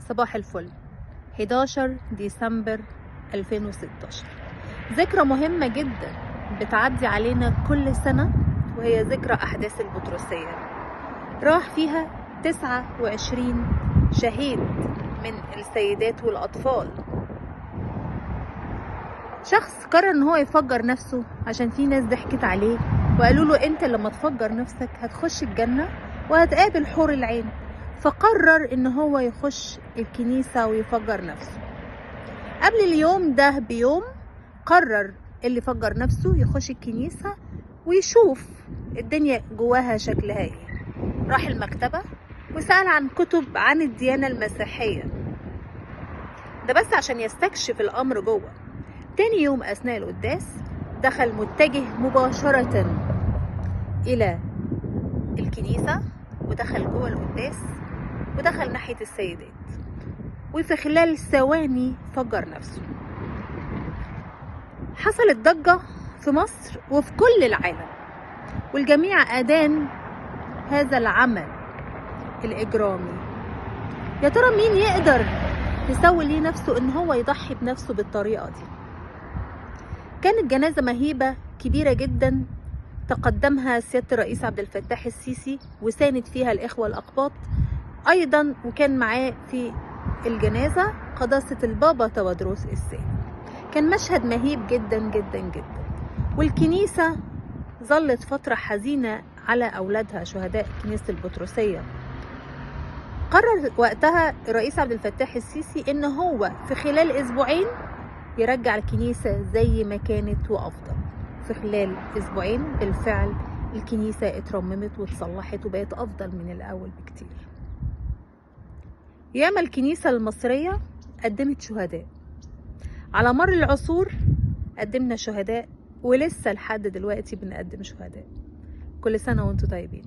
صباح الفل. 11 ديسمبر 2016، ذكرى مهمة جدا بتعدي علينا كل سنة، وهي ذكرى أحداث البطرسية. راح فيها 29 شهيد من السيدات والأطفال. شخص قرر ان هو يفجر نفسه عشان في ناس ضحكت عليه وقالوا له انت لما تفجر نفسك هتخش الجنة وهتقابل حور العين، فقرر ان هو يخش الكنيسة ويفجر نفسه. قبل اليوم ده بيوم قرر اللي فجر نفسه يخش الكنيسة ويشوف الدنيا جواها شكلها ايه. راح المكتبة وسأل عن كتب عن الديانة المسيحية، ده بس عشان يستكشف الامر جوه. تاني يوم أثناء القداس دخل متجه مباشرة إلى الكنيسة ودخل جوه القداس ودخل ناحية السيدات، وفي خلال ثواني فجر نفسه. حصلت ضجة في مصر وفي كل العالم، والجميع أدان هذا العمل الإجرامي. يا ترى مين يقدر يسوي ليه نفسه إن هو يضحي بنفسه بالطريقة دي؟ كانت جنازة مهيبة كبيرة جدا تقدمها سيادة الرئيس عبد الفتاح السيسي وساند فيها الإخوة الأقباط أيضا، وكان معاه في الجنازة قداسة البابا تودروس الثاني. كان مشهد مهيب جدا جدا جدا، والكنيسة ظلت فترة حزينة على أولادها شهداء كنيسة البطرسية. قرر وقتها الرئيس عبد الفتاح السيسي إن هو في خلال أسبوعين يرجع الكنيسة زي ما كانت وأفضل. في خلال أسبوعين بالفعل الكنيسة اترممت واتصلحت وبقت أفضل من الأول بكتير. ياما الكنيسة المصرية قدمت شهداء على مر العصور، قدمنا شهداء ولسه لحد دلوقتي بنقدم شهداء. كل سنة وانتم طيبين.